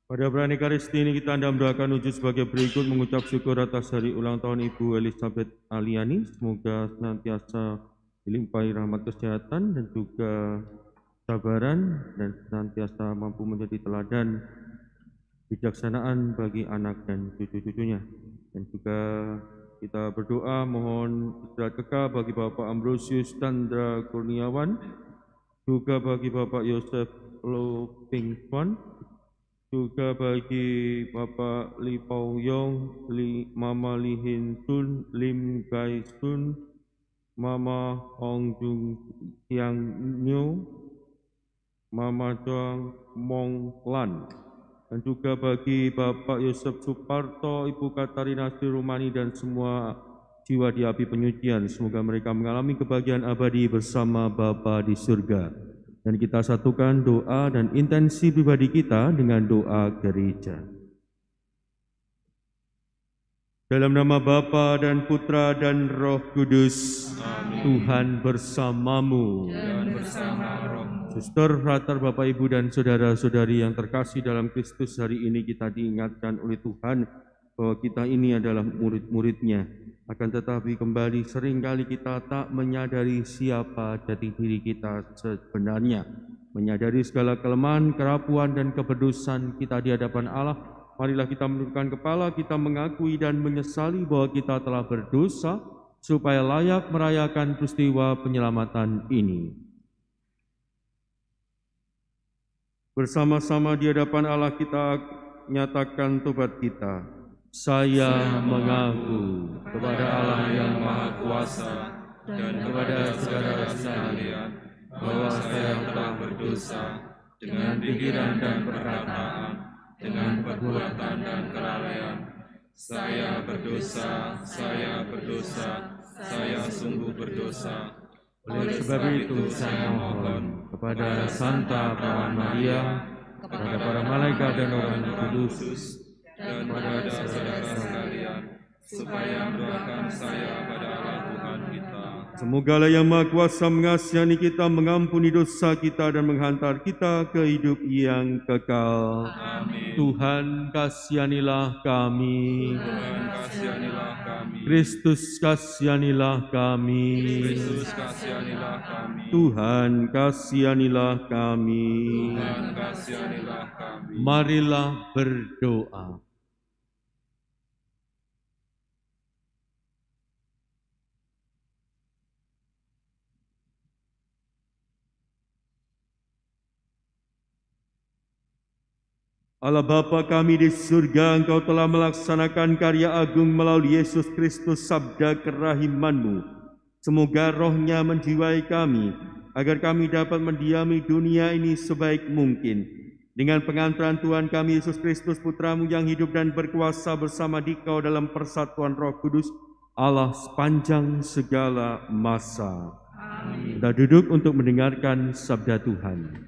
Pada perayaan Ekaristi ini kita hendak mendoakan wujud sebagai berikut, mengucap syukur atas hari ulang tahun Ibu Elizabeth Aliani. Semoga senantiasa dilimpahi rahmat kesehatan dan juga kesabaran dan senantiasa mampu menjadi teladan bijaksanaan bagi anak dan cucu-cucunya. Dan juga kita berdoa mohon istirahat kekal bagi Bapak Ambrosius Chandra Kurniawan, juga bagi Bapak Yosef Lo Ping Chuan, juga bagi Bapak Li Pao Yong, Mama Li Hin Sun, Lim Gai Sun, Mama Hong Jung Tiang Nyo, Mama Chuang Mong Lan, dan juga bagi Bapak Yosef Suparto, Ibu Katarina Sirumani, dan semua jiwa di api penyucian. Semoga mereka mengalami kebahagiaan abadi bersama Bapa di surga. Dan kita satukan doa dan intensi pribadi kita dengan doa gereja. Dalam nama Bapa dan Putra dan Roh Kudus. Amin. Tuhan bersamamu. Dan bersama rohmu. Suster, frater, Bapak, Ibu, dan saudara-saudari yang terkasih dalam Kristus, hari ini kita diingatkan oleh Tuhan bahwa kita ini adalah murid-muridnya. Akan tetapi kembali seringkali kita tak menyadari siapa jati diri kita sebenarnya. Menyadari segala kelemahan, kerapuan, dan keberdosan kita di hadapan Allah, marilah kita menundukkan kepala, kita mengakui dan menyesali bahwa kita telah berdosa, supaya layak merayakan peristiwa penyelamatan ini. Bersama-sama di hadapan Allah kita nyatakan tobat kita. Saya mengaku kepada Allah yang Maha Kuasa dan kepada saudara sekalian bahwa saya telah berdosa dengan pikiran dan perkataan, dengan perbuatan dan kelalaian. Saya berdosa, saya sungguh berdosa. Oleh sebab itu saya mohon kepada Santa Perawan Maria, kepada para malaikat dan orang kudus, dan kepada saudara sekalian, supaya mendoakan saya pada Allah Tuhan kita. Semoga Allah yang Maha Kuasa mengasihani kita, mengampuni dosa kita, dan menghantar kita ke hidup yang kekal. Amin. Tuhan kasihanilah kami. Tuhan kasihanilah kami. Kristus kasihanilah kami. Kristus kasihanilah kami. Tuhan kasihanilah kami. Tuhan kasihanilah kami. Marilah berdoa. Allah Bapa kami di surga, Engkau telah melaksanakan karya agung melalui Yesus Kristus, sabda kerahiman-Mu. Semoga rohnya menjiwai kami, agar kami dapat mendiami dunia ini sebaik mungkin. Dengan pengantaran Tuhan kami Yesus Kristus, Putra-Mu yang hidup dan berkuasa bersama Dikau dalam persatuan Roh Kudus, Allah sepanjang segala masa. Amin. Kita duduk untuk mendengarkan sabda Tuhan.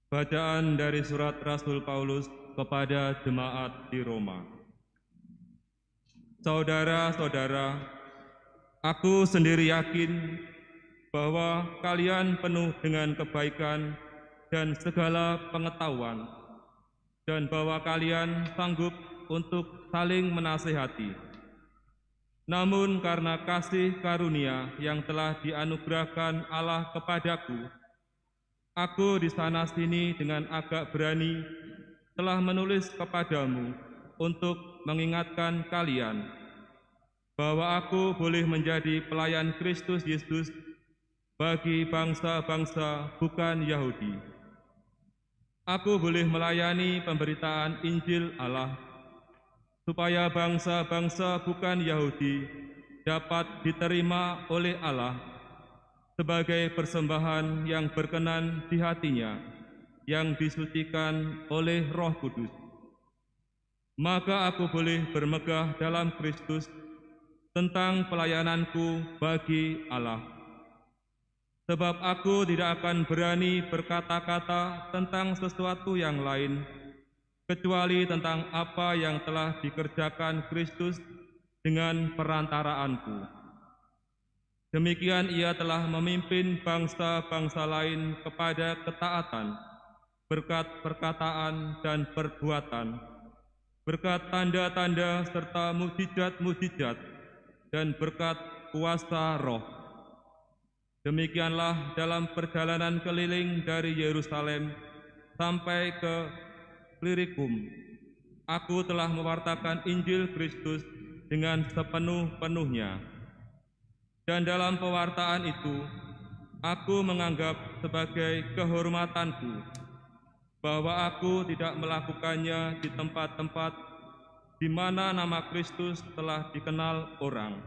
Bacaan dari surat Rasul Paulus kepada jemaat di Roma. Saudara-saudara, aku sendiri yakin bahwa kalian penuh dengan kebaikan dan segala pengetahuan, dan bahwa kalian sanggup untuk saling menasihati. Namun karena kasih karunia yang telah dianugerahkan Allah kepadaku, aku di sana-sini dengan agak berani telah menulis kepadamu untuk mengingatkan kalian bahwa aku boleh menjadi pelayan Kristus Yesus bagi bangsa-bangsa bukan Yahudi. Aku boleh melayani pemberitaan Injil Allah, supaya bangsa-bangsa bukan Yahudi dapat diterima oleh Allah sebagai persembahan yang berkenan di hatinya, yang disucikan oleh Roh Kudus. Maka aku boleh bermegah dalam Kristus tentang pelayananku bagi Allah. Sebab aku tidak akan berani berkata-kata tentang sesuatu yang lain, kecuali tentang apa yang telah dikerjakan Kristus dengan perantaraanku. Demikian ia telah memimpin bangsa-bangsa lain kepada ketaatan, berkat perkataan dan perbuatan, berkat tanda-tanda serta mukjizat-mukjizat, dan berkat kuasa Roh. Demikianlah dalam perjalanan keliling dari Yerusalem sampai ke Illyricum, aku telah mewartakan Injil Kristus dengan sepenuh-penuhnya. Dan dalam pewartaan itu, aku menganggap sebagai kehormatanku bahwa aku tidak melakukannya di tempat-tempat di mana nama Kristus telah dikenal orang,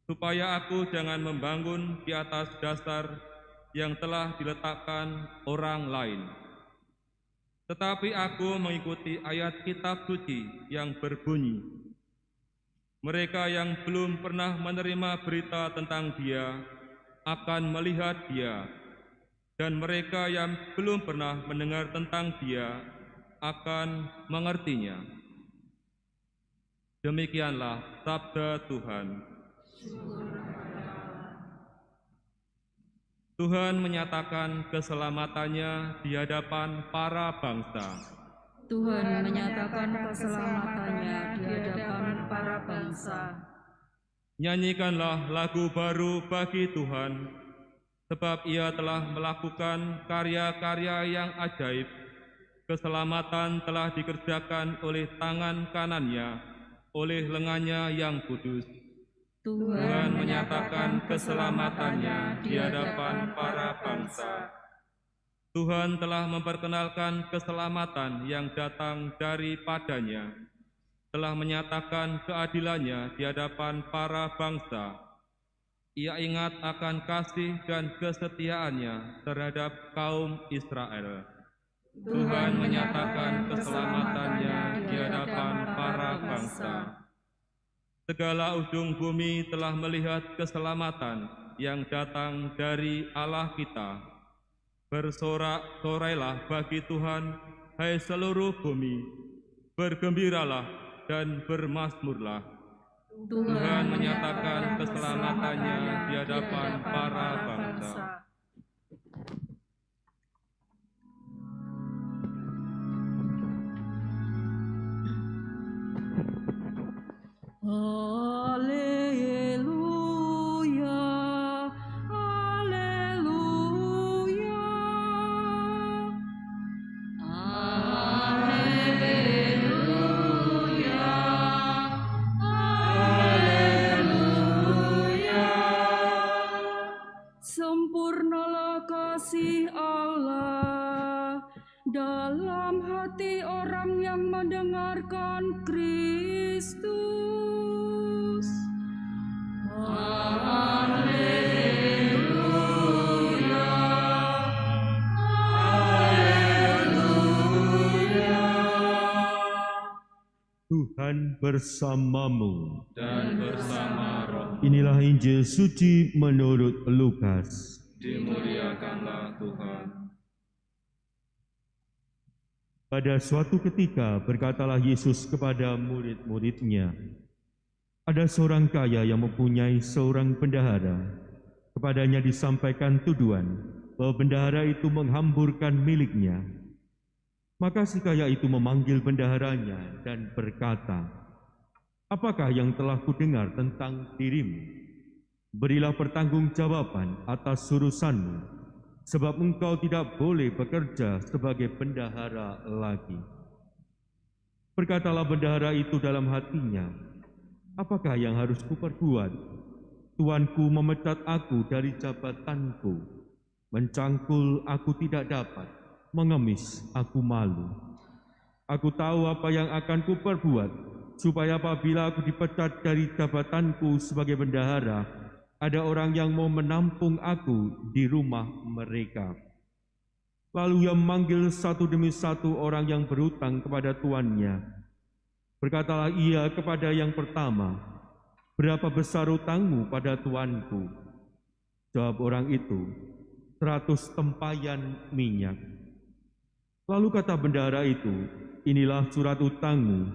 supaya aku jangan membangun di atas dasar yang telah diletakkan orang lain. Tetapi aku mengikuti ayat kitab suci yang berbunyi, mereka yang belum pernah menerima berita tentang Dia akan melihat Dia, dan mereka yang belum pernah mendengar tentang Dia akan mengertinya. Demikianlah sabda Tuhan. Tuhan menyatakan keselamatannya di hadapan para bangsa. Tuhan menyatakan keselamatannya di hadapan para bangsa. Nyanyikanlah lagu baru bagi Tuhan, sebab Ia telah melakukan karya-karya yang ajaib. Keselamatan telah dikerjakan oleh tangan kanannya, oleh lengannya yang kudus. Tuhan menyatakan keselamatannya di hadapan para bangsa. Tuhan telah memperkenalkan keselamatan yang datang daripadanya, telah menyatakan keadilannya di hadapan para bangsa. Ia ingat akan kasih dan kesetiaannya terhadap kaum Israel. Tuhan menyatakan keselamatannya di hadapan para bangsa. Segala ujung bumi telah melihat keselamatan yang datang dari Allah kita. Bersorak-sorailah bagi Tuhan, hai seluruh bumi. Bergembiralah dan bermazmurlah. Tuhan menyatakan keselamatannya di hadapan para bangsa. Haleluya, haleluya, haleluya, haleluya. Sempurnalah kasih Allah dalam hati orang yang mendengarkan Kristus. Haleluya, haleluya. Tuhan bersamamu. Dan bersama roh, Inilah Injil suci menurut Lukas. dimuliakanlah Tuhan. Pada suatu ketika berkatalah Yesus kepada murid-muridnya, ada seorang kaya yang mempunyai seorang bendahara. Kepadanya disampaikan tuduhan bahwa bendahara itu menghamburkan miliknya. Maka si kaya itu memanggil bendaharanya dan berkata, "Apakah yang telah kudengar tentang dirimu? Berilah pertanggungjawaban atas urusanmu, sebab engkau tidak boleh bekerja sebagai bendahara lagi." Berkatalah bendahara itu dalam hatinya, "Apakah yang harus kuperbuat? Tuanku memecat aku dari jabatanku, mencangkul aku tidak dapat, mengemis aku malu. Aku tahu apa yang akan kuperbuat, supaya apabila aku dipecat dari jabatanku sebagai bendahara, ada orang yang mau menampung aku di rumah mereka." Lalu ia memanggil satu demi satu orang yang berutang kepada tuannya. Berkatalah ia kepada yang pertama, "Berapa besar utangmu pada tuanku?" Jawab orang itu, 100 tempayan minyak. Lalu kata bendahara itu, inilah surat utangmu,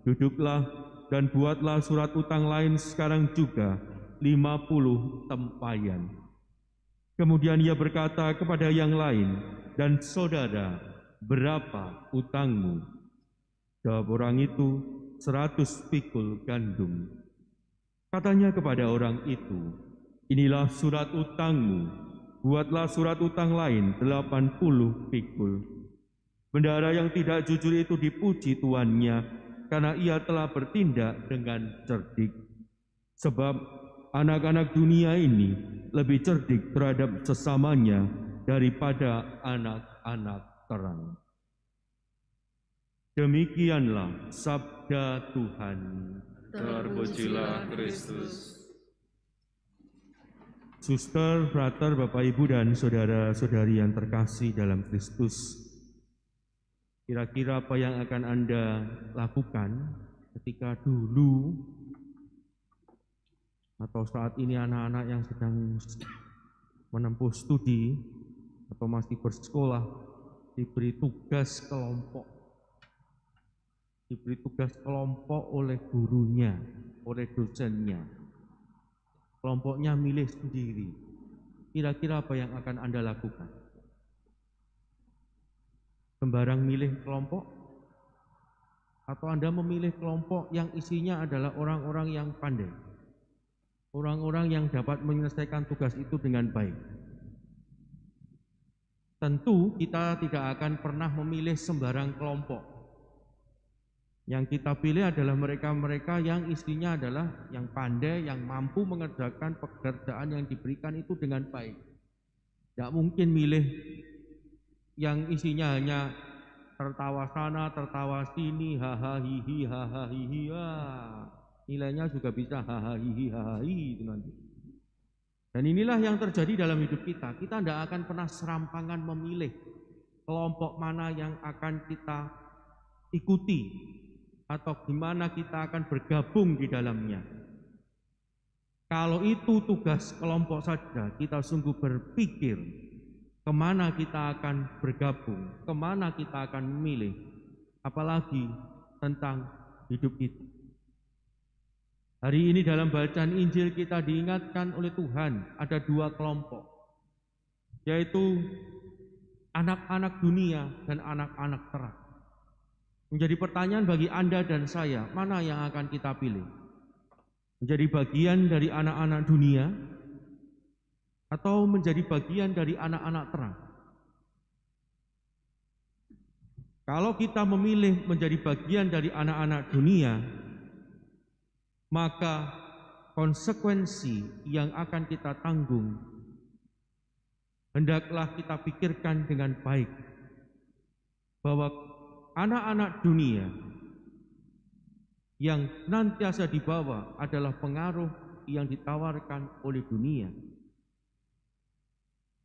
duduklah dan buatlah surat utang lain sekarang juga, 50 tempayan. Kemudian ia berkata kepada yang lain, dan saudara, berapa utangmu? Jawab orang itu, 100 pikul gandum. Katanya kepada orang itu, inilah surat utangmu, buatlah surat utang lain 80 pikul. Bendahara yang tidak jujur itu dipuji tuannya, karena ia telah bertindak dengan cerdik. Sebab anak-anak dunia ini lebih cerdik terhadap sesamanya daripada anak-anak terang. Demikianlah sabda Tuhan. Terpujilah Kristus. Suster, frater, Bapak, Ibu, dan saudara-saudari yang terkasih dalam Kristus, kira-kira apa yang akan Anda lakukan ketika dulu atau saat ini anak-anak yang sedang menempuh studi atau masih bersekolah diberi tugas kelompok oleh gurunya, oleh dosennya. Kelompoknya milih sendiri. Kira-kira apa yang akan Anda lakukan? Sembarang milih kelompok? Atau Anda memilih kelompok yang isinya adalah orang-orang yang pandai? Orang-orang yang dapat menyelesaikan tugas itu dengan baik. Tentu kita tidak akan pernah memilih sembarang kelompok. Yang kita pilih adalah mereka-mereka yang isinya adalah yang pandai, yang mampu mengerjakan pekerjaan yang diberikan itu dengan baik. Tidak mungkin milih yang isinya hanya tertawa sana, tertawa sini, haha hihi, haha hihi, nilainya juga bisa haha hihi, haha hihi itu nanti. Dan inilah yang terjadi dalam hidup kita. Kita tidak akan pernah serampangan memilih kelompok mana yang akan kita ikuti atau gimana kita akan bergabung di dalamnya. Kalau itu tugas kelompok saja, kita sungguh berpikir kemana kita akan bergabung, kemana kita akan memilih, apalagi tentang hidup kita. Hari ini dalam bacaan Injil kita diingatkan oleh Tuhan ada 2 kelompok, yaitu anak-anak dunia dan anak-anak terang. Menjadi pertanyaan bagi Anda dan saya, mana yang akan kita pilih? Menjadi bagian dari anak-anak dunia atau menjadi bagian dari anak-anak terang? Kalau kita memilih menjadi bagian dari anak-anak dunia, maka konsekuensi yang akan kita tanggung hendaklah kita pikirkan dengan baik, bahwa anak-anak dunia yang senantiasa dibawa adalah pengaruh yang ditawarkan oleh dunia.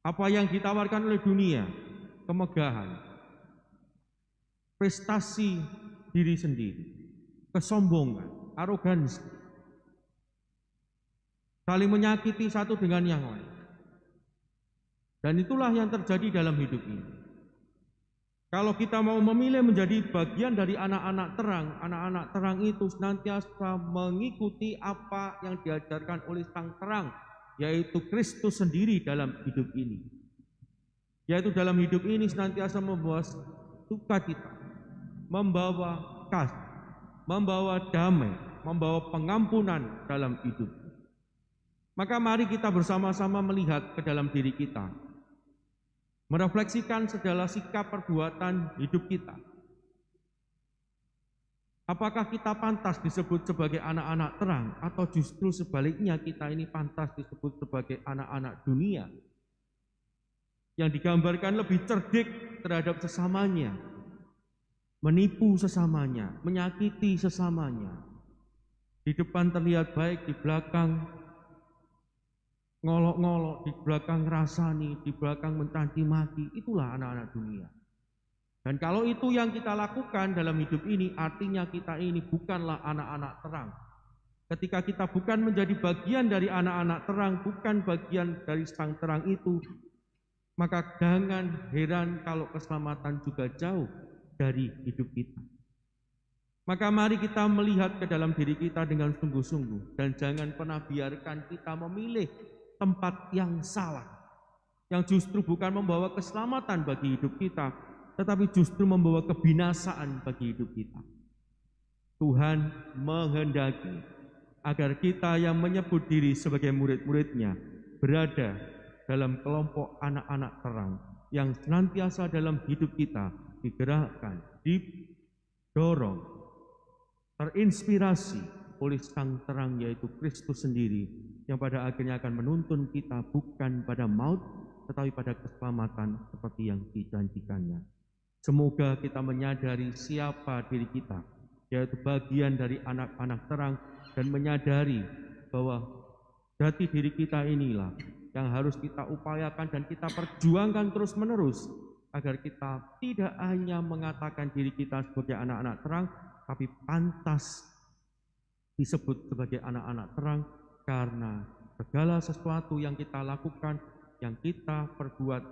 Apa yang ditawarkan oleh dunia? Kemegahan, prestasi diri sendiri, kesombongan, arogansi, saling menyakiti satu dengan yang lain. Dan itulah yang terjadi dalam hidup ini. Kalau kita mau memilih menjadi bagian dari anak-anak terang itu senantiasa mengikuti apa yang diajarkan oleh Sang Terang, yaitu Kristus sendiri dalam hidup ini. Yaitu dalam hidup ini senantiasa membawa sukacita, membawa kasih, membawa damai, membawa pengampunan dalam hidup. Maka mari kita bersama-sama melihat ke dalam diri kita, merefleksikan segala sikap perbuatan hidup kita. Apakah kita pantas disebut sebagai anak-anak terang, atau justru sebaliknya kita ini pantas disebut sebagai anak-anak dunia yang digambarkan lebih cerdik terhadap sesamanya, menipu sesamanya, menyakiti sesamanya. Di depan terlihat baik, di belakang ngolok-ngolok, di belakang ngerasani, di belakang mencaci maki. Itulah anak-anak dunia. Dan kalau itu yang kita lakukan dalam hidup ini, artinya kita ini bukanlah anak-anak terang. Ketika kita bukan menjadi bagian dari anak-anak terang, bukan bagian dari sang terang itu, maka jangan heran kalau keselamatan juga jauh dari hidup kita. Maka mari kita melihat ke dalam diri kita dengan sungguh-sungguh, dan jangan pernah biarkan kita memilih tempat yang salah, yang justru bukan membawa keselamatan bagi hidup kita, tetapi justru membawa kebinasaan bagi hidup kita. Tuhan menghendaki agar kita yang menyebut diri sebagai murid-muridnya berada dalam kelompok anak-anak terang yang senantiasa dalam hidup kita digerakkan, didorong, terinspirasi oleh sang terang yaitu Kristus sendiri yang pada akhirnya akan menuntun kita bukan pada maut tetapi pada keselamatan seperti yang dijanjikannya. Semoga kita menyadari siapa diri kita, yaitu bagian dari anak-anak terang, dan menyadari bahwa jati diri kita inilah yang harus kita upayakan dan kita perjuangkan terus-menerus agar kita tidak hanya mengatakan diri kita sebagai anak-anak terang, tapi pantas disebut sebagai anak-anak terang karena segala sesuatu yang kita lakukan, yang kita perbuat,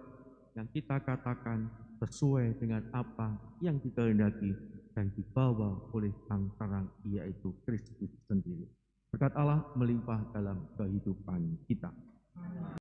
yang kita katakan sesuai dengan apa yang dikehendaki dan dibawa oleh sang terang yaitu Kristus sendiri. Berkat Allah melimpah dalam kehidupan kita.